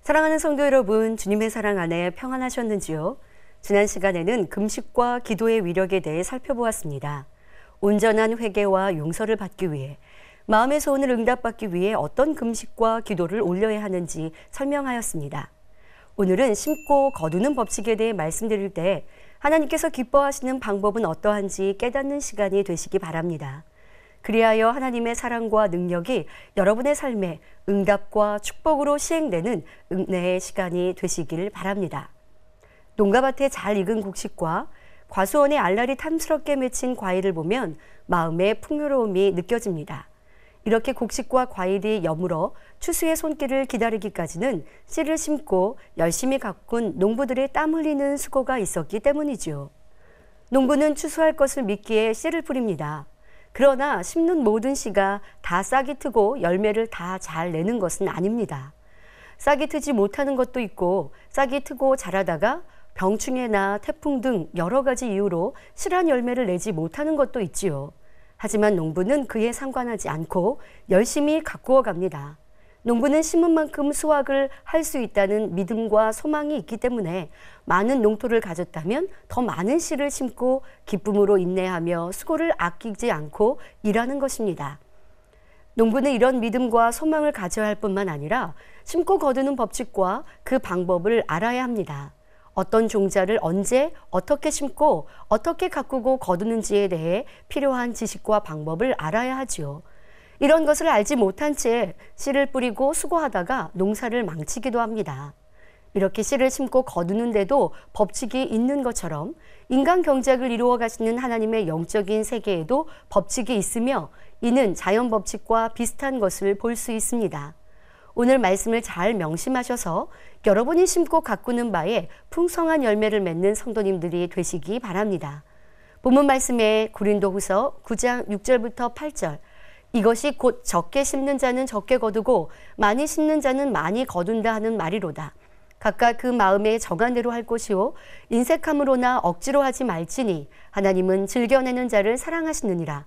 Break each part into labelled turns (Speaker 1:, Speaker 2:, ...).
Speaker 1: 사랑하는 성도 여러분, 주님의 사랑 안에 평안하셨는지요? 지난 시간에는 금식과 기도의 위력에 대해 살펴보았습니다. 온전한 회개와 용서를 받기 위해, 마음의 소원을 응답받기 위해 어떤 금식과 기도를 올려야 하는지 설명하였습니다. 오늘은 심고 거두는 법칙에 대해 말씀드릴 때 하나님께서 기뻐하시는 방법은 어떠한지 깨닫는 시간이 되시기 바랍니다. 그리하여 하나님의 사랑과 능력이 여러분의 삶에 응답과 축복으로 시행되는 은혜의 시간이 되시길 바랍니다. 농가밭에 잘 익은 곡식과 과수원에 알알이 탐스럽게 맺힌 과일을 보면 마음의 풍요로움이 느껴집니다. 이렇게 곡식과 과일이 여물어 추수의 손길을 기다리기까지는 씨를 심고 열심히 가꾼 농부들의 땀 흘리는 수고가 있었기 때문이지요. 농부는 추수할 것을 믿기에 씨를 뿌립니다. 그러나 심는 모든 씨가 다 싹이 트고 열매를 다 잘 내는 것은 아닙니다. 싹이 트지 못하는 것도 있고 싹이 트고 자라다가 병충해나 태풍 등 여러 가지 이유로 실한 열매를 내지 못하는 것도 있지요. 하지만 농부는 그에 상관하지 않고 열심히 가꾸어 갑니다. 농부는 심은 만큼 수확을 할 수 있다는 믿음과 소망이 있기 때문에 많은 농토를 가졌다면 더 많은 씨를 심고 기쁨으로 인내하며 수고를 아끼지 않고 일하는 것입니다. 농부는 이런 믿음과 소망을 가져야 할 뿐만 아니라 심고 거두는 법칙과 그 방법을 알아야 합니다. 어떤 종자를 언제 어떻게 심고 어떻게 가꾸고 거두는지에 대해 필요한 지식과 방법을 알아야 하지요. 이런 것을 알지 못한 채 씨를 뿌리고 수고하다가 농사를 망치기도 합니다. 이렇게 씨를 심고 거두는데도 법칙이 있는 것처럼 인간 경작을 이루어 가시는 하나님의 영적인 세계에도 법칙이 있으며 이는 자연 법칙과 비슷한 것을 볼 수 있습니다. 오늘 말씀을 잘 명심하셔서 여러분이 심고 가꾸는 바에 풍성한 열매를 맺는 성도님들이 되시기 바랍니다. 본문 말씀에 고린도후서 9장 6절부터 8절 이것이 곧 적게 심는 자는 적게 거두고 많이 심는 자는 많이 거둔다 하는 말이로다. 각각 그 마음에 정한 대로 할 것이요 인색함으로나 억지로 하지 말지니 하나님은 즐겨내는 자를 사랑하시느니라.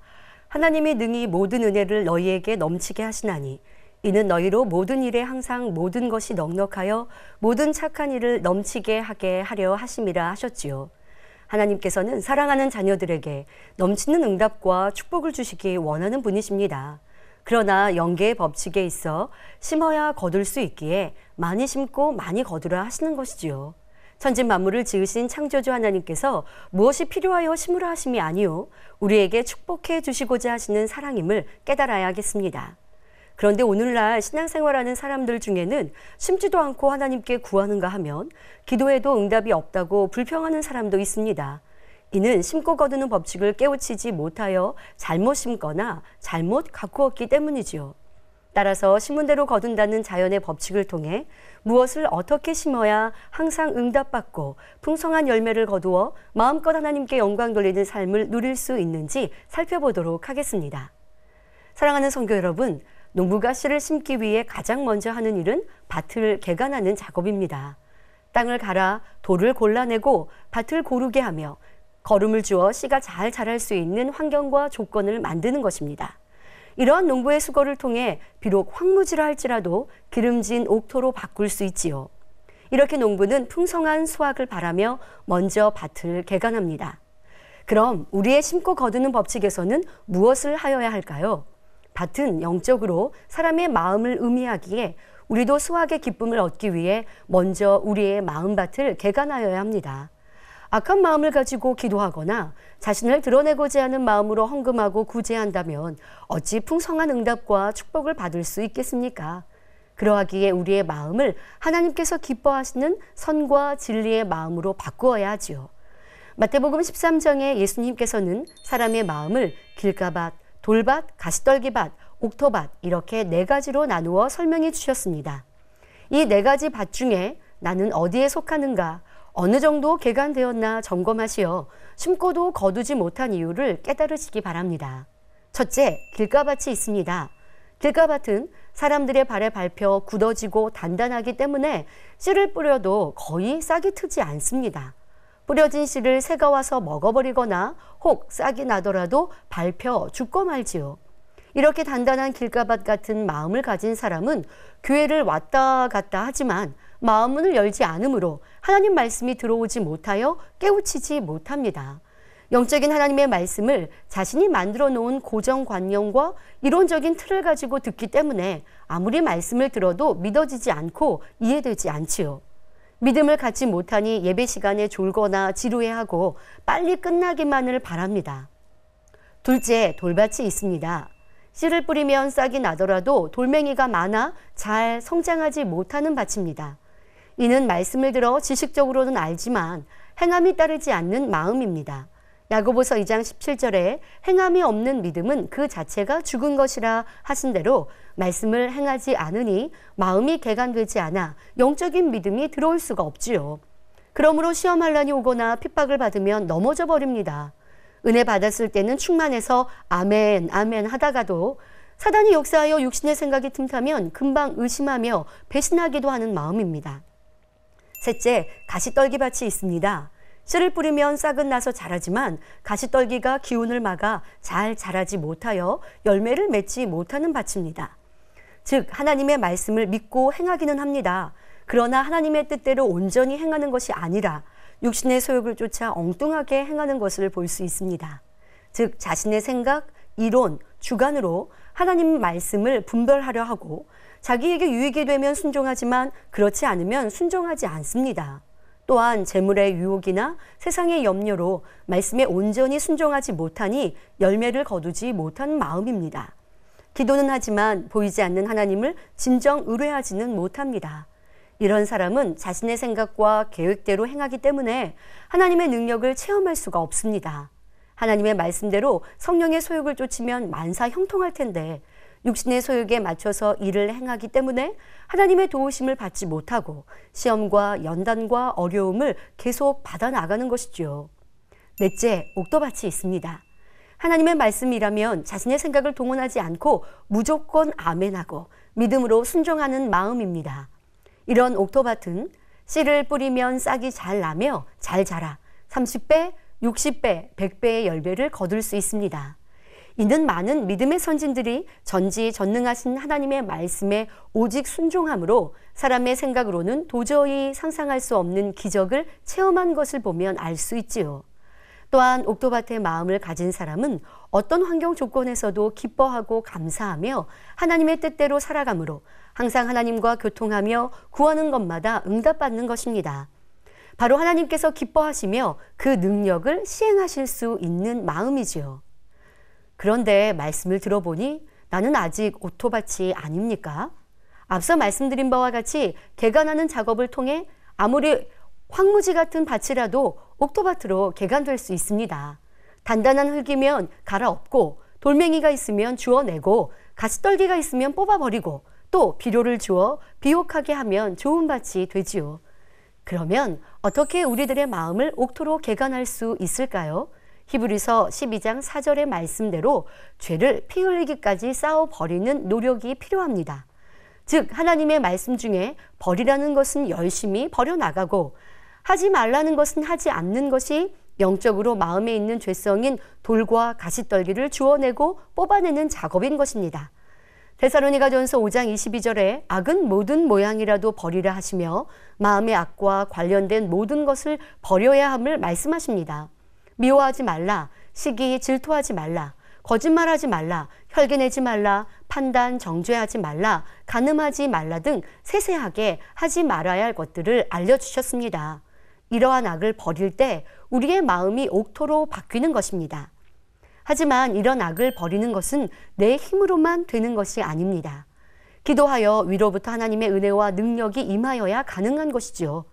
Speaker 1: 하나님이 능히 모든 은혜를 너희에게 넘치게 하시나니 이는 너희로 모든 일에 항상 모든 것이 넉넉하여 모든 착한 일을 넘치게 하게 하려 하심이라 하셨지요. 하나님께서는 사랑하는 자녀들에게 넘치는 응답과 축복을 주시기 원하는 분이십니다. 그러나 영계의 법칙에 있어 심어야 거둘 수 있기에 많이 심고 많이 거두라 하시는 것이지요. 천지 만물을 지으신 창조주 하나님께서 무엇이 필요하여 심으라 하심이 아니요 우리에게 축복해 주시고자 하시는 사랑임을 깨달아야겠습니다. 그런데 오늘날 신앙생활하는 사람들 중에는 심지도 않고 하나님께 구하는가 하면 기도해도 응답이 없다고 불평하는 사람도 있습니다. 이는 심고 거두는 법칙을 깨우치지 못하여 잘못 심거나 잘못 가꾸었기 때문이지요. 따라서 심은 대로 거둔다는 자연의 법칙을 통해 무엇을 어떻게 심어야 항상 응답받고 풍성한 열매를 거두어 마음껏 하나님께 영광 돌리는 삶을 누릴 수 있는지 살펴보도록 하겠습니다. 사랑하는 성도 여러분, 농부가 씨를 심기 위해 가장 먼저 하는 일은 밭을 개간하는 작업입니다. 땅을 갈아 돌을 골라내고 밭을 고르게 하며 거름을 주어 씨가 잘 자랄 수 있는 환경과 조건을 만드는 것입니다. 이러한 농부의 수고를 통해 비록 황무지라 할지라도 기름진 옥토로 바꿀 수 있지요. 이렇게 농부는 풍성한 수확을 바라며 먼저 밭을 개간합니다. 그럼 우리의 심고 거두는 법칙에서는 무엇을 하여야 할까요? 밭은 영적으로 사람의 마음을 의미하기에 우리도 수확의 기쁨을 얻기 위해 먼저 우리의 마음밭을 개간하여야 합니다. 악한 마음을 가지고 기도하거나 자신을 드러내고자 하는 마음으로 헌금하고 구제한다면 어찌 풍성한 응답과 축복을 받을 수 있겠습니까? 그러하기에 우리의 마음을 하나님께서 기뻐하시는 선과 진리의 마음으로 바꾸어야 하지요. 마태복음 13장에 예수님께서는 사람의 마음을 길가밭, 돌밭, 가시떨기밭, 옥토밭 이렇게 4가지로 나누어 설명해 주셨습니다. 이 4가지 밭 중에 나는 어디에 속하는가, 어느 정도 개간되었나 점검하시어 심고도 거두지 못한 이유를 깨달으시기 바랍니다. 첫째, 길가밭이 있습니다. 길가밭은 사람들의 발에 밟혀 굳어지고 단단하기 때문에 씨를 뿌려도 거의 싹이 트지 않습니다. 뿌려진 씨를 새가 와서 먹어버리거나 혹 싹이 나더라도 밟혀 죽고 말지요. 이렇게 단단한 길가밭 같은 마음을 가진 사람은 교회를 왔다 갔다 하지만 마음문을 열지 않으므로 하나님 말씀이 들어오지 못하여 깨우치지 못합니다. 영적인 하나님의 말씀을 자신이 만들어 놓은 고정관념과 이론적인 틀을 가지고 듣기 때문에 아무리 말씀을 들어도 믿어지지 않고 이해되지 않지요. 믿음을 갖지 못하니 예배 시간에 졸거나 지루해하고 빨리 끝나기만을 바랍니다. 둘째, 돌밭이 있습니다. 씨를 뿌리면 싹이 나더라도 돌멩이가 많아 잘 성장하지 못하는 밭입니다. 이는 말씀을 들어 지식적으로는 알지만 행함이 따르지 않는 마음입니다. 야고보서 2장 17절에 행함이 없는 믿음은 그 자체가 죽은 것이라 하신 대로 말씀을 행하지 않으니 마음이 개간되지 않아 영적인 믿음이 들어올 수가 없지요. 그러므로 시험 환난이 오거나 핍박을 받으면 넘어져 버립니다. 은혜 받았을 때는 충만해서 아멘 아멘 하다가도 사단이 역사하여 육신의 생각이 틈타면 금방 의심하며 배신하기도 하는 마음입니다. 셋째, 가시떨기밭이 있습니다. 씨를 뿌리면 싹은 나서 자라지만 가시떨기가 기운을 막아 잘 자라지 못하여 열매를 맺지 못하는 밭입니다. 즉 하나님의 말씀을 믿고 행하기는 합니다. 그러나 하나님의 뜻대로 온전히 행하는 것이 아니라 육신의 소욕을 쫓아 엉뚱하게 행하는 것을 볼 수 있습니다. 즉 자신의 생각, 이론, 주관으로 하나님 말씀을 분별하려 하고 자기에게 유익이 되면 순종하지만 그렇지 않으면 순종하지 않습니다. 또한 재물의 유혹이나 세상의 염려로 말씀에 온전히 순종하지 못하니 열매를 거두지 못하는 마음입니다. 기도는 하지만 보이지 않는 하나님을 진정 의뢰하지는 못합니다. 이런 사람은 자신의 생각과 계획대로 행하기 때문에 하나님의 능력을 체험할 수가 없습니다. 하나님의 말씀대로 성령의 소욕을 쫓으면 만사 형통할 텐데 육신의 소욕에 맞춰서 일을 행하기 때문에 하나님의 도우심을 받지 못하고 시험과 연단과 어려움을 계속 받아나가는 것이죠. 넷째, 옥토밭이 있습니다. 하나님의 말씀이라면 자신의 생각을 동원하지 않고 무조건 아멘하고 믿음으로 순종하는 마음입니다. 이런 옥토밭은 씨를 뿌리면 싹이 잘 나며 잘 자라 30배, 60배, 100배의 열매를 거둘 수 있습니다. 이는 많은 믿음의 선진들이 전지전능하신 하나님의 말씀에 오직 순종함으로 사람의 생각으로는 도저히 상상할 수 없는 기적을 체험한 것을 보면 알 수 있지요. 또한 옥토밭의 마음을 가진 사람은 어떤 환경 조건에서도 기뻐하고 감사하며 하나님의 뜻대로 살아가므로 항상 하나님과 교통하며 구하는 것마다 응답받는 것입니다. 바로 하나님께서 기뻐하시며 그 능력을 시행하실 수 있는 마음이지요. 그런데 말씀을 들어보니 나는 아직 옥토밭이 아닙니까? 앞서 말씀드린 바와 같이 개간하는 작업을 통해 아무리 황무지 같은 밭이라도 옥토밭으로 개간될 수 있습니다. 단단한 흙이면 갈아엎고 돌멩이가 있으면 주워내고 가시떨기가 있으면 뽑아버리고 또 비료를 주어 비옥하게 하면 좋은 밭이 되지요. 그러면 어떻게 우리들의 마음을 옥토로 개간할 수 있을까요? 히브리서 12장 4절의 말씀대로 죄를 피 흘리기까지 쌓아버리는 노력이 필요합니다. 즉 하나님의 말씀 중에 버리라는 것은 열심히 버려나가고 하지 말라는 것은 하지 않는 것이 영적으로 마음에 있는 죄성인 돌과 가시떨기를 주워내고 뽑아내는 작업인 것입니다. 데살로니가전서 5장 22절에 악은 모든 모양이라도 버리라 하시며 마음의 악과 관련된 모든 것을 버려야 함을 말씀하십니다. 미워하지 말라, 시기 질투하지 말라, 거짓말하지 말라, 혈기내지 말라, 판단 정죄하지 말라, 간음하지 말라 등 세세하게 하지 말아야 할 것들을 알려주셨습니다. 이러한 악을 버릴 때 우리의 마음이 옥토로 바뀌는 것입니다. 하지만 이런 악을 버리는 것은 내 힘으로만 되는 것이 아닙니다. 기도하여 위로부터 하나님의 은혜와 능력이 임하여야 가능한 것이지요.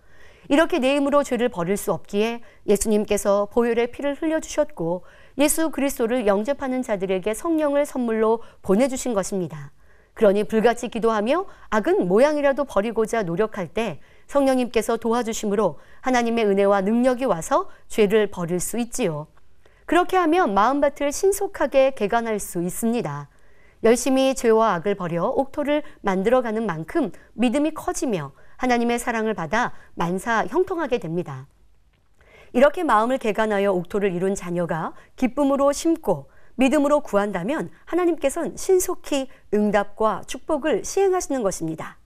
Speaker 1: 이렇게 내 힘으로 죄를 버릴 수 없기에 예수님께서 보혈의 피를 흘려주셨고 예수 그리스도를 영접하는 자들에게 성령을 선물로 보내주신 것입니다. 그러니 불같이 기도하며 악은 모양이라도 버리고자 노력할 때 성령님께서 도와주심으로 하나님의 은혜와 능력이 와서 죄를 버릴 수 있지요. 그렇게 하면 마음밭을 신속하게 개간할 수 있습니다. 열심히 죄와 악을 버려 옥토를 만들어가는 만큼 믿음이 커지며 하나님의 사랑을 받아 만사 형통하게 됩니다. 이렇게 마음을 개간하여 옥토를 이룬 자녀가 기쁨으로 심고 믿음으로 구한다면 하나님께서는 신속히 응답과 축복을 시행하시는 것입니다.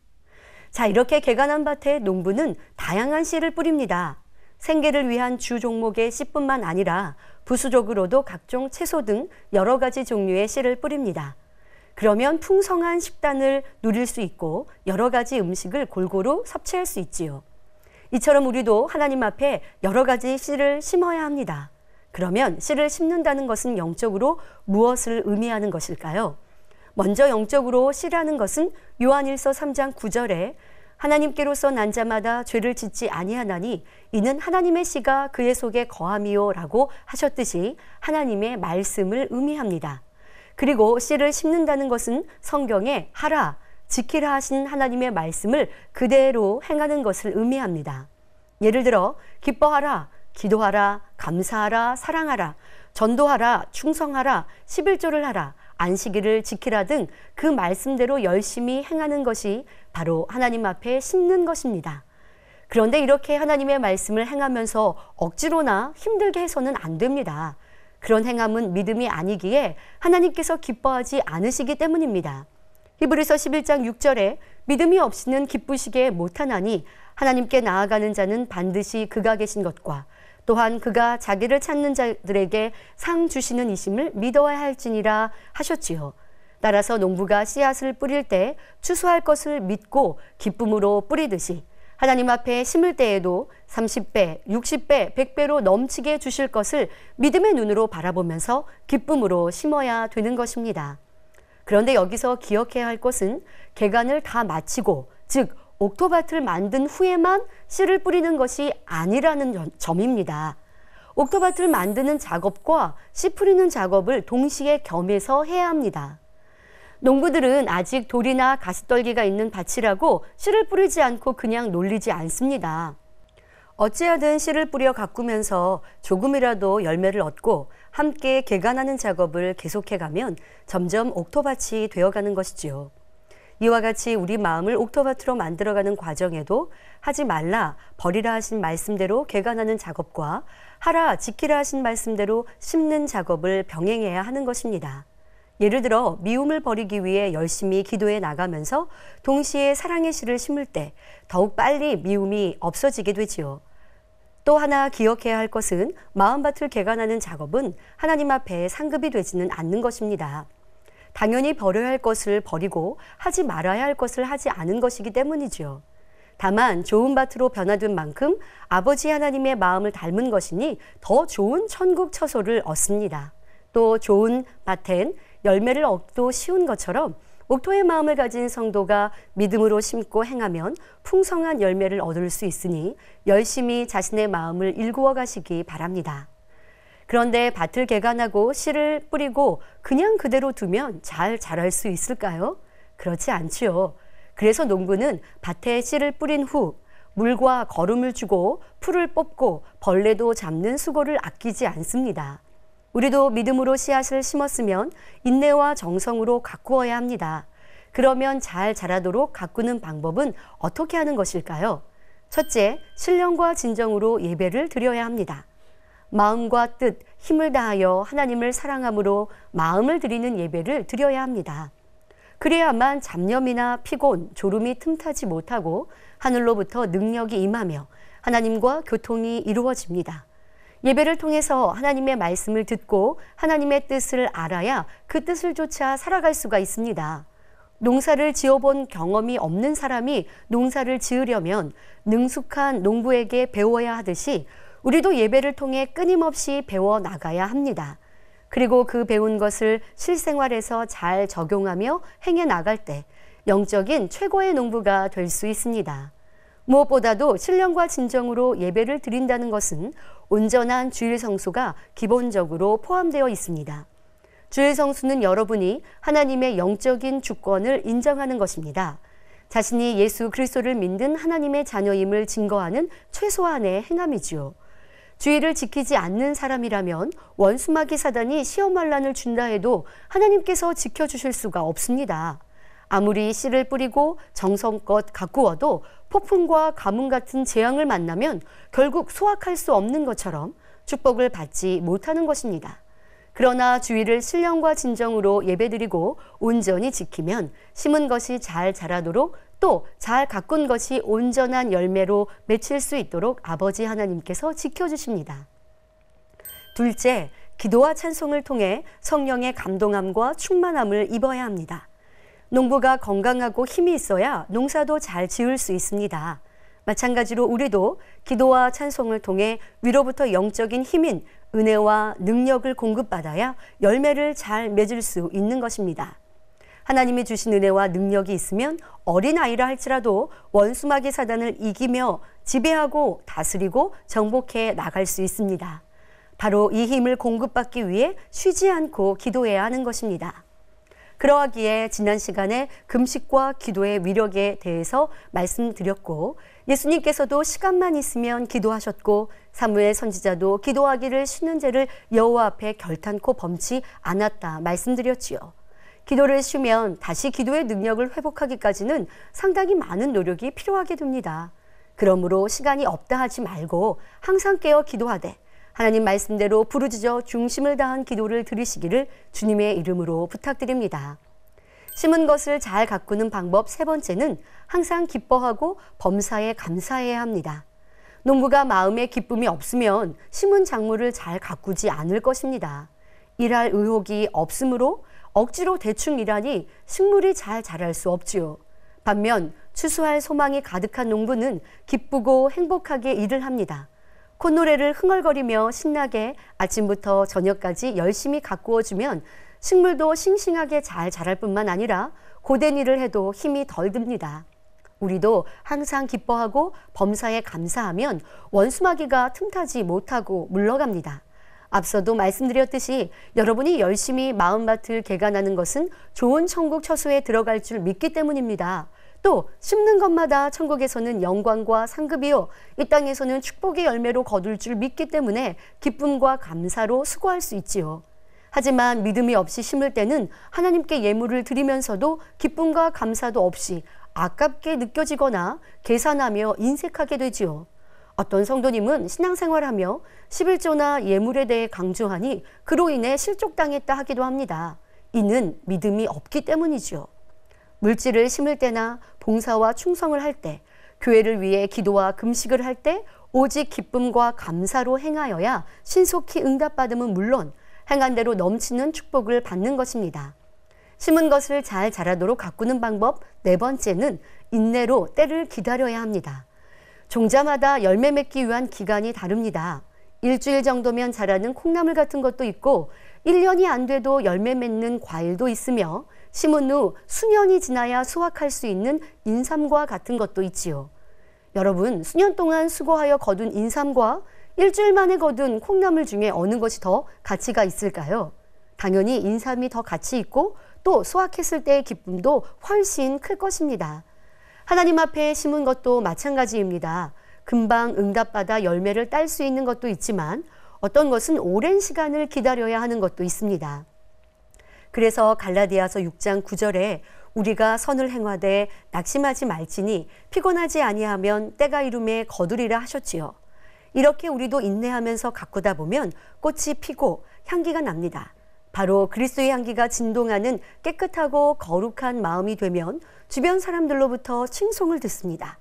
Speaker 1: 자, 이렇게 개간한 밭에 농부는 다양한 씨를 뿌립니다. 생계를 위한 주 종목의 씨뿐만 아니라 부수적으로도 각종 채소 등 여러 가지 종류의 씨를 뿌립니다. 그러면 풍성한 식단을 누릴 수 있고 여러 가지 음식을 골고루 섭취할 수 있지요. 이처럼 우리도 하나님 앞에 여러 가지 씨를 심어야 합니다. 그러면 씨를 심는다는 것은 영적으로 무엇을 의미하는 것일까요? 먼저 영적으로 씨라는 것은 요한일서 3장 9절에 하나님께로서 난 자마다 죄를 짓지 아니하나니 이는 하나님의 씨가 그의 속에 거함이요 라고 하셨듯이 하나님의 말씀을 의미합니다. 그리고 씨를 심는다는 것은 성경에 하라, 지키라 하신 하나님의 말씀을 그대로 행하는 것을 의미합니다. 예를 들어 기뻐하라, 기도하라, 감사하라, 사랑하라, 전도하라, 충성하라, 11조를 하라, 안식일을 지키라 등 그 말씀대로 열심히 행하는 것이 바로 하나님 앞에 심는 것입니다. 그런데 이렇게 하나님의 말씀을 행하면서 억지로나 힘들게 해서는 안 됩니다. 그런 행함은 믿음이 아니기에 하나님께서 기뻐하지 않으시기 때문입니다. 히브리서 11장 6절에 믿음이 없이는 기쁘시게 못하나니 하나님께 나아가는 자는 반드시 그가 계신 것과 또한 그가 자기를 찾는 자들에게 상 주시는 이심을 믿어야 할지니라 하셨지요. 따라서 농부가 씨앗을 뿌릴 때 추수할 것을 믿고 기쁨으로 뿌리듯이 하나님 앞에 심을 때에도 30배, 60배, 100배로 넘치게 주실 것을 믿음의 눈으로 바라보면서 기쁨으로 심어야 되는 것입니다. 그런데 여기서 기억해야 할 것은 개간을 다 마치고 즉 옥토밭을 만든 후에만 씨를 뿌리는 것이 아니라는 점입니다. 옥토밭을 만드는 작업과 씨 뿌리는 작업을 동시에 겸해서 해야 합니다. 농부들은 아직 돌이나 가시떨기가 있는 밭이라고 씨를 뿌리지 않고 그냥 놀리지 않습니다. 어찌하든 씨를 뿌려 가꾸면서 조금이라도 열매를 얻고 함께 개간하는 작업을 계속해가면 점점 옥토밭이 되어가는 것이지요. 이와 같이 우리 마음을 옥토밭으로 만들어가는 과정에도 하지 말라, 버리라 하신 말씀대로 개간하는 작업과 하라, 지키라 하신 말씀대로 심는 작업을 병행해야 하는 것입니다. 예를 들어 미움을 버리기 위해 열심히 기도해 나가면서 동시에 사랑의 씨를 심을 때 더욱 빨리 미움이 없어지게 되지요. 또 하나 기억해야 할 것은 마음밭을 개간하는 작업은 하나님 앞에 상급이 되지는 않는 것입니다. 당연히 버려야 할 것을 버리고 하지 말아야 할 것을 하지 않은 것이기 때문이지요. 다만 좋은 밭으로 변화된 만큼 아버지 하나님의 마음을 닮은 것이니 더 좋은 천국 처소를 얻습니다. 또 좋은 밭엔 열매를 얻기도 쉬운 것처럼 옥토의 마음을 가진 성도가 믿음으로 심고 행하면 풍성한 열매를 얻을 수 있으니 열심히 자신의 마음을 일구어 가시기 바랍니다. 그런데 밭을 개간하고 씨를 뿌리고 그냥 그대로 두면 잘 자랄 수 있을까요? 그렇지 않지요. 그래서 농부는 밭에 씨를 뿌린 후 물과 거름을 주고 풀을 뽑고 벌레도 잡는 수고를 아끼지 않습니다. 우리도 믿음으로 씨앗을 심었으면 인내와 정성으로 가꾸어야 합니다. 그러면 잘 자라도록 가꾸는 방법은 어떻게 하는 것일까요? 첫째, 신령과 진정으로 예배를 드려야 합니다. 마음과 뜻, 힘을 다하여 하나님을 사랑함으로 마음을 드리는 예배를 드려야 합니다. 그래야만 잡념이나 피곤, 졸음이 틈타지 못하고 하늘로부터 능력이 임하며 하나님과 교통이 이루어집니다. 예배를 통해서 하나님의 말씀을 듣고 하나님의 뜻을 알아야 그 뜻을 쫓아 살아갈 수가 있습니다. 농사를 지어본 경험이 없는 사람이 농사를 지으려면 능숙한 농부에게 배워야 하듯이 우리도 예배를 통해 끊임없이 배워 나가야 합니다. 그리고 그 배운 것을 실생활에서 잘 적용하며 행해 나갈 때 영적인 최고의 농부가 될 수 있습니다. 무엇보다도 신령과 진정으로 예배를 드린다는 것은 온전한 주일 성수가 기본적으로 포함되어 있습니다. 주일 성수는 여러분이 하나님의 영적인 주권을 인정하는 것입니다. 자신이 예수 그리스도를 믿는 하나님의 자녀임을 증거하는 최소한의 행함이지요. 주일을 지키지 않는 사람이라면 원수마귀 사단이 시험환란을 준다 해도 하나님께서 지켜주실 수가 없습니다. 아무리 씨를 뿌리고 정성껏 가꾸어도 폭풍과 가뭄 같은 재앙을 만나면 결국 수확할 수 없는 것처럼 축복을 받지 못하는 것입니다. 그러나 주일을 신령과 진정으로 예배드리고 온전히 지키면 심은 것이 잘 자라도록 또 잘 가꾼 것이 온전한 열매로 맺힐 수 있도록 아버지 하나님께서 지켜주십니다. 둘째, 기도와 찬송을 통해 성령의 감동함과 충만함을 입어야 합니다. 농부가 건강하고 힘이 있어야 농사도 잘 지을 수 있습니다. 마찬가지로 우리도 기도와 찬송을 통해 위로부터 영적인 힘인 은혜와 능력을 공급받아야 열매를 잘 맺을 수 있는 것입니다. 하나님이 주신 은혜와 능력이 있으면 어린아이라 할지라도 원수마귀 사단을 이기며 지배하고 다스리고 정복해 나갈 수 있습니다. 바로 이 힘을 공급받기 위해 쉬지 않고 기도해야 하는 것입니다. 그러하기에 지난 시간에 금식과 기도의 위력에 대해서 말씀드렸고, 예수님께서도 시간만 있으면 기도하셨고, 사무엘 선지자도 기도하기를 쉬는 죄를 여호와 앞에 결탄코 범치 않았다 말씀드렸지요. 기도를 쉬면 다시 기도의 능력을 회복하기까지는 상당히 많은 노력이 필요하게 됩니다. 그러므로 시간이 없다 하지 말고 항상 깨어 기도하되 하나님 말씀대로 부르짖어 중심을 다한 기도를 드리시기를 주님의 이름으로 부탁드립니다. 심은 것을 잘 가꾸는 방법 세 번째는 항상 기뻐하고 범사에 감사해야 합니다. 농부가 마음에 기쁨이 없으면 심은 작물을 잘 가꾸지 않을 것입니다. 일할 의욕이 없으므로 억지로 대충 일하니 식물이 잘 자랄 수 없지요. 반면 추수할 소망이 가득한 농부는 기쁘고 행복하게 일을 합니다. 콧노래를 흥얼거리며 신나게 아침부터 저녁까지 열심히 가꾸어주면 식물도 싱싱하게 잘 자랄 뿐만 아니라 고된 일을 해도 힘이 덜 듭니다. 우리도 항상 기뻐하고 범사에 감사하면 원수마귀가 틈타지 못하고 물러갑니다. 앞서도 말씀드렸듯이 여러분이 열심히 마음밭을 개간하는 것은 좋은 천국 처소에 들어갈 줄 믿기 때문입니다. 또 심는 것마다 천국에서는 영광과 상급이요 이 땅에서는 축복의 열매로 거둘 줄 믿기 때문에 기쁨과 감사로 수고할 수 있지요. 하지만 믿음이 없이 심을 때는 하나님께 예물을 드리면서도 기쁨과 감사도 없이 아깝게 느껴지거나 계산하며 인색하게 되지요. 어떤 성도님은 신앙생활하며 11조나 예물에 대해 강조하니 그로 인해 실족당했다 하기도 합니다. 이는 믿음이 없기 때문이죠. 물질을 심을 때나 봉사와 충성을 할 때, 교회를 위해 기도와 금식을 할 때 오직 기쁨과 감사로 행하여야 신속히 응답받음은 물론 행한 대로 넘치는 축복을 받는 것입니다. 심은 것을 잘 자라도록 가꾸는 방법 네 번째는 인내로 때를 기다려야 합니다. 종자마다 열매 맺기 위한 기간이 다릅니다. 일주일 정도면 자라는 콩나물 같은 것도 있고 1년이 안 돼도 열매 맺는 과일도 있으며 심은 후 수년이 지나야 수확할 수 있는 인삼과 같은 것도 있지요. 여러분, 수년 동안 수고하여 거둔 인삼과 일주일 만에 거둔 콩나물 중에 어느 것이 더 가치가 있을까요? 당연히 인삼이 더 가치 있고 또 수확했을 때의 기쁨도 훨씬 클 것입니다. 하나님 앞에 심은 것도 마찬가지입니다. 금방 응답받아 열매를 딸 수 있는 것도 있지만 어떤 것은 오랜 시간을 기다려야 하는 것도 있습니다. 그래서 갈라디아서 6장 9절에 우리가 선을 행하되 낙심하지 말지니 피곤하지 아니하면 때가 이름에 거두리라 하셨지요. 이렇게 우리도 인내하면서 가꾸다 보면 꽃이 피고 향기가 납니다. 바로 그리스도의 향기가 진동하는 깨끗하고 거룩한 마음이 되면 주변 사람들로부터 칭송을 듣습니다.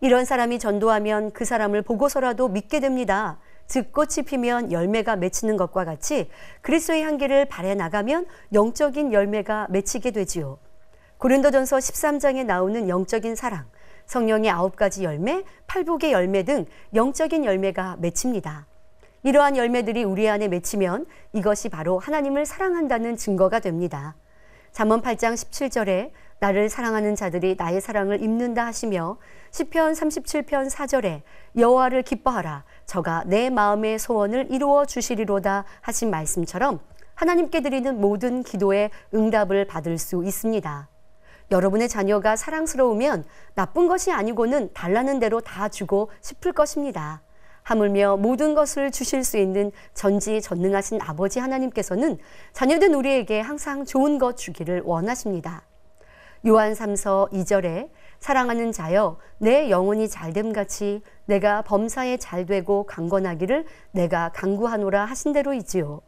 Speaker 1: 이런 사람이 전도하면 그 사람을 보고서라도 믿게 됩니다. 즉 꽃이 피면 열매가 맺히는 것과 같이 그리스도의 향기를 발해 나가면 영적인 열매가 맺히게 되지요. 고린도전서 13장에 나오는 영적인 사랑, 성령의 9가지 열매, 팔복의 열매 등 영적인 열매가 맺힙니다. 이러한 열매들이 우리 안에 맺히면 이것이 바로 하나님을 사랑한다는 증거가 됩니다. 잠언 8장 17절에 나를 사랑하는 자들이 나의 사랑을 입는다 하시며 시편 37편 4절에 여호와를 기뻐하라 저가 내 마음의 소원을 이루어 주시리로다 하신 말씀처럼 하나님께 드리는 모든 기도에 응답을 받을 수 있습니다. 여러분의 자녀가 사랑스러우면 나쁜 것이 아니고는 달라는 대로 다 주고 싶을 것입니다. 하물며 모든 것을 주실 수 있는 전지전능하신 아버지 하나님께서는 자녀된 우리에게 항상 좋은 것 주기를 원하십니다. 요한 3서 2절에 사랑하는 자여 내 영혼이 잘됨같이 내가 범사에 잘되고 강건하기를 내가 간구하노라 하신 대로이지요.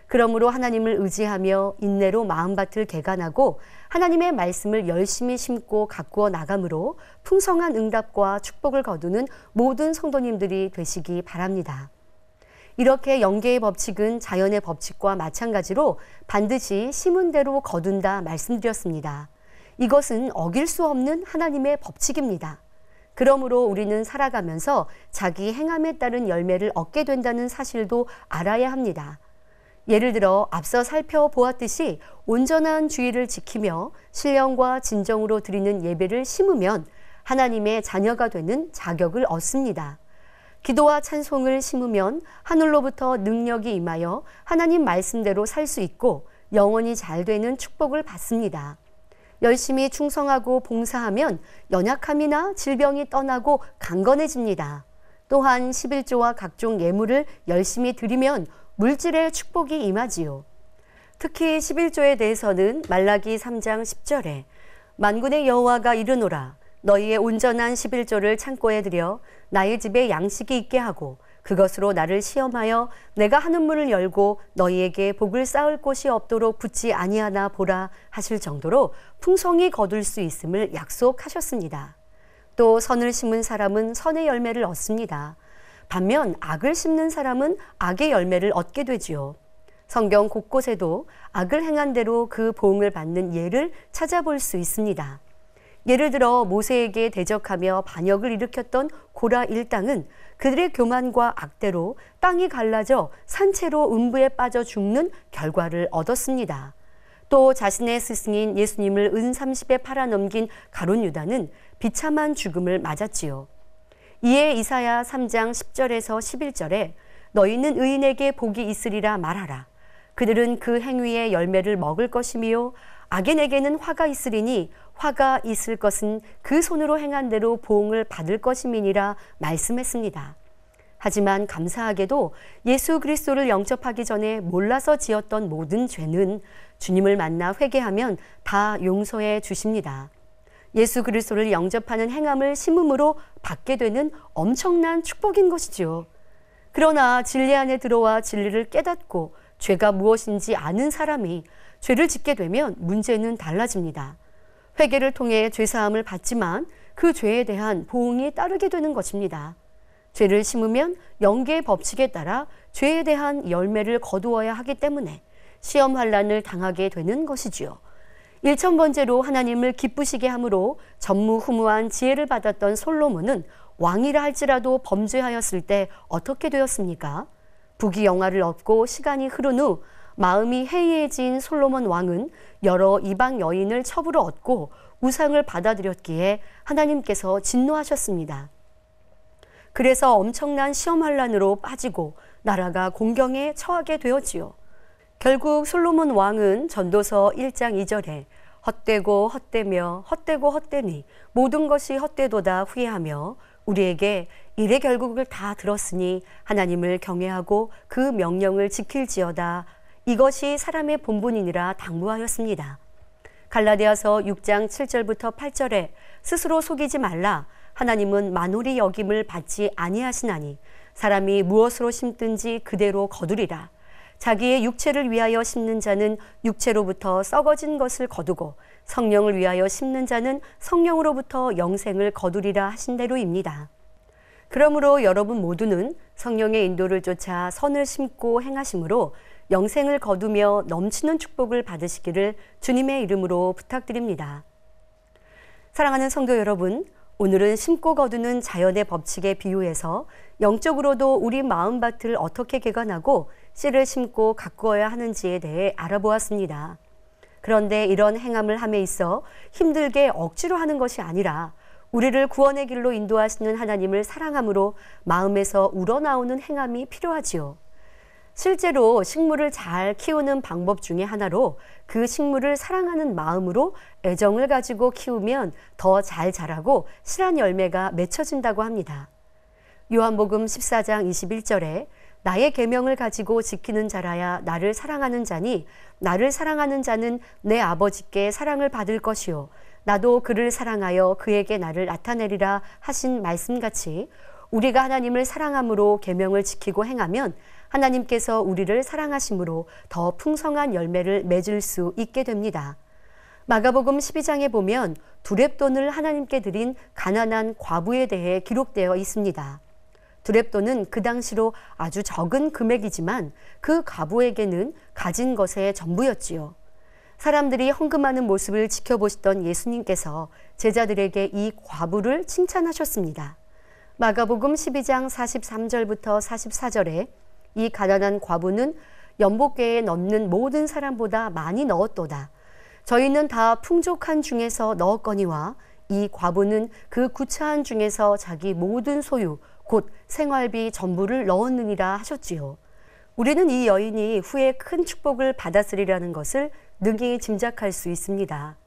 Speaker 1: 그러므로 하나님을 의지하며 인내로 마음밭을 개간하고 하나님의 말씀을 열심히 심고 가꾸어 나감으로 풍성한 응답과 축복을 거두는 모든 성도님들이 되시기 바랍니다. 이렇게 영계의 법칙은 자연의 법칙과 마찬가지로 반드시 심은 대로 거둔다 말씀드렸습니다. 이것은 어길 수 없는 하나님의 법칙입니다. 그러므로 우리는 살아가면서 자기 행함에 따른 열매를 얻게 된다는 사실도 알아야 합니다. 예를 들어 앞서 살펴보았듯이 온전한 주의를 지키며 신령과 진정으로 드리는 예배를 심으면 하나님의 자녀가 되는 자격을 얻습니다. 기도와 찬송을 심으면 하늘로부터 능력이 임하여 하나님 말씀대로 살 수 있고 영원히 잘 되는 축복을 받습니다. 열심히 충성하고 봉사하면 연약함이나 질병이 떠나고 강건해집니다. 또한 11조와 각종 예물을 열심히 드리면 물질의 축복이 임하지요. 특히 11조에 대해서는 말라기 3장 10절에 만군의 여호와가 이르노라 너희의 온전한 11조를 창고에 들여 나의 집에 양식이 있게 하고 그것으로 나를 시험하여 내가 하는 문을 열고 너희에게 복을 쌓을 곳이 없도록 붙지 아니하나 보라 하실 정도로 풍성히 거둘 수 있음을 약속하셨습니다. 또 선을 심은 사람은 선의 열매를 얻습니다. 반면 악을 심는 사람은 악의 열매를 얻게 되지요. 성경 곳곳에도 악을 행한 대로 그 보응을 받는 예를 찾아볼 수 있습니다. 예를 들어 모세에게 대적하며 반역을 일으켰던 고라 일당은 그들의 교만과 악대로 땅이 갈라져 산채로 음부에 빠져 죽는 결과를 얻었습니다. 또 자신의 스승인 예수님을 은 30에 팔아넘긴 가룟 유다는 비참한 죽음을 맞았지요. 이에 이사야 3장 10절에서 11절에 너희는 의인에게 복이 있으리라 말하라. 그들은 그 행위의 열매를 먹을 것이며 악인에게는 화가 있으리니 화가 있을 것은 그 손으로 행한 대로 보응을 받을 것임이니라 말씀했습니다. 하지만 감사하게도 예수 그리스도를 영접하기 전에 몰라서 지었던 모든 죄는 주님을 만나 회개하면 다 용서해 주십니다. 예수 그리스도를 영접하는 행함을 심음으로 받게 되는 엄청난 축복인 것이지요. 그러나 진리 안에 들어와 진리를 깨닫고 죄가 무엇인지 아는 사람이 죄를 짓게 되면 문제는 달라집니다. 회개를 통해 죄사함을 받지만 그 죄에 대한 보응이 따르게 되는 것입니다. 죄를 심으면 영계의 법칙에 따라 죄에 대한 열매를 거두어야 하기 때문에 시험 환난을 당하게 되는 것이지요. 1000번째로 하나님을 기쁘시게 함으로 전무후무한 지혜를 받았던 솔로몬은 왕이라 할지라도 범죄하였을 때 어떻게 되었습니까? 부귀영화를 얻고 시간이 흐른 후 마음이 해이해진 솔로몬 왕은 여러 이방 여인을 첩으로 얻고 우상을 받아들였기에 하나님께서 진노하셨습니다. 그래서 엄청난 시험 환난으로 빠지고 나라가 공경에 처하게 되었지요. 결국 솔로몬 왕은 전도서 1장 2절에 헛되고 헛되며 헛되고 헛되니 모든 것이 헛되도다 후회하며 우리에게 이래 결국을 다 들었으니 하나님을 경외하고 그 명령을 지킬지어다. 이것이 사람의 본분이니라 당부하였습니다. 갈라디아서 6장 7절부터 8절에 스스로 속이지 말라. 하나님은 만홀히 여김을 받지 아니하시나니 사람이 무엇으로 심든지 그대로 거두리라. 자기의 육체를 위하여 심는 자는 육체로부터 썩어진 것을 거두고 성령을 위하여 심는 자는 성령으로부터 영생을 거두리라 하신 대로입니다. 그러므로 여러분 모두는 성령의 인도를 쫓아 선을 심고 행하심으로 영생을 거두며 넘치는 축복을 받으시기를 주님의 이름으로 부탁드립니다. 사랑하는 성도 여러분, 오늘은 심고 거두는 자연의 법칙에 비유해서 영적으로도 우리 마음밭을 어떻게 개간하고 씨를 심고 가꾸어야 하는지에 대해 알아보았습니다. 그런데 이런 행함을 함에 있어 힘들게 억지로 하는 것이 아니라 우리를 구원의 길로 인도하시는 하나님을 사랑함으로 마음에서 우러나오는 행함이 필요하지요. 실제로 식물을 잘 키우는 방법 중에 하나로 그 식물을 사랑하는 마음으로 애정을 가지고 키우면 더 잘 자라고 실한 열매가 맺혀진다고 합니다. 요한복음 14장 21절에 나의 계명을 가지고 지키는 자라야 나를 사랑하는 자니 나를 사랑하는 자는 내 아버지께 사랑을 받을 것이요 나도 그를 사랑하여 그에게 나를 나타내리라 하신 말씀같이 우리가 하나님을 사랑함으로 계명을 지키고 행하면 하나님께서 우리를 사랑하심으로 더 풍성한 열매를 맺을 수 있게 됩니다. 마가복음 12장에 보면 두렙돈을 하나님께 드린 가난한 과부에 대해 기록되어 있습니다. 두렙돈은 그 당시로 아주 적은 금액이지만 그 과부에게는 가진 것의 전부였지요. 사람들이 헌금하는 모습을 지켜보시던 예수님께서 제자들에게 이 과부를 칭찬하셨습니다. 마가복음 12장 43절부터 44절에 이 가난한 과부는 연복궤에 넣는 모든 사람보다 많이 넣었도다. 저희는 다 풍족한 중에서 넣었거니와 이 과부는 그 구차한 중에서 자기 모든 소유 곧 생활비 전부를 넣었느니라 하셨지요. 우리는 이 여인이 후에 큰 축복을 받았으리라는 것을 능히 짐작할 수 있습니다.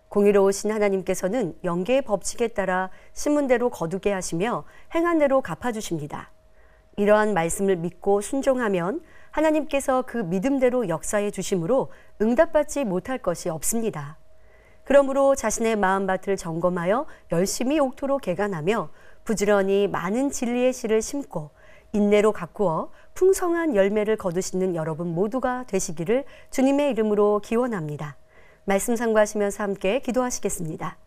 Speaker 1: 공의로우신 하나님께서는 영계의 법칙에 따라 심은 대로 거두게 하시며 행한 대로 갚아주십니다. 이러한 말씀을 믿고 순종하면 하나님께서 그 믿음대로 역사해 주심으로 응답받지 못할 것이 없습니다. 그러므로 자신의 마음밭을 점검하여 열심히 옥토로 개간하며 부지런히 많은 진리의 씨를 심고 인내로 가꾸어 풍성한 열매를 거두시는 여러분 모두가 되시기를 주님의 이름으로 기원합니다. 말씀 상고하시면서 함께 기도하시겠습니다.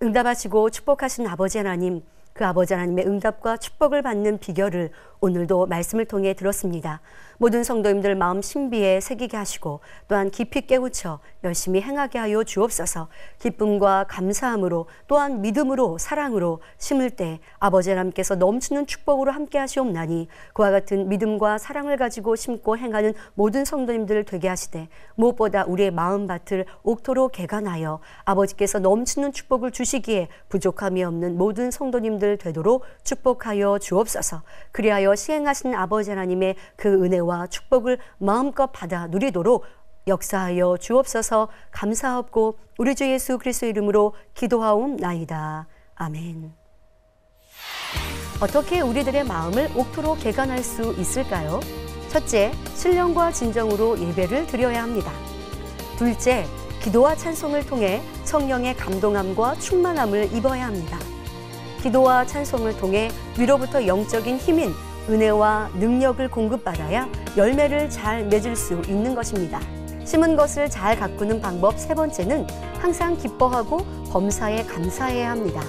Speaker 1: 응답하시고 축복하신 아버지 하나님, 그 아버지 하나님의 응답과 축복을 받는 비결을 오늘도 말씀을 통해 들었습니다. 모든 성도님들 마음 신비에 새기게 하시고 또한 깊이 깨우쳐 열심히 행하게 하여 주옵소서. 기쁨과 감사함으로 또한 믿음으로 사랑으로 심을 때 아버지 하나님께서 넘치는 축복으로 함께 하시옵나니 그와 같은 믿음과 사랑을 가지고 심고 행하는 모든 성도님들을 되게 하시되 무엇보다 우리의 마음밭을 옥토로 개간하여 아버지께서 넘치는 축복을 주시기에 부족함이 없는 모든 성도님들 되도록 축복하여 주옵소서. 그리하여 시행하신 아버지 하나님의 그 은혜와 축복을 마음껏 받아 누리도록 역사하여 주옵소서. 감사하옵고 우리 주 예수 그리스도의 이름으로 기도하옵나이다. 아멘. 어떻게 우리들의 마음을 옥토로 개간할 수 있을까요? 첫째, 신령과 진정으로 예배를 드려야 합니다. 둘째, 기도와 찬송을 통해 성령의 감동함과 충만함을 입어야 합니다. 기도와 찬송을 통해 위로부터 영적인 힘인 은혜와 능력을 공급받아야 열매를 잘 맺을 수 있는 것입니다. 심은 것을 잘 가꾸는 방법 세 번째는 항상 기뻐하고 범사에 감사해야 합니다.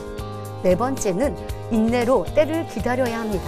Speaker 1: 네 번째는 인내로 때를 기다려야 합니다.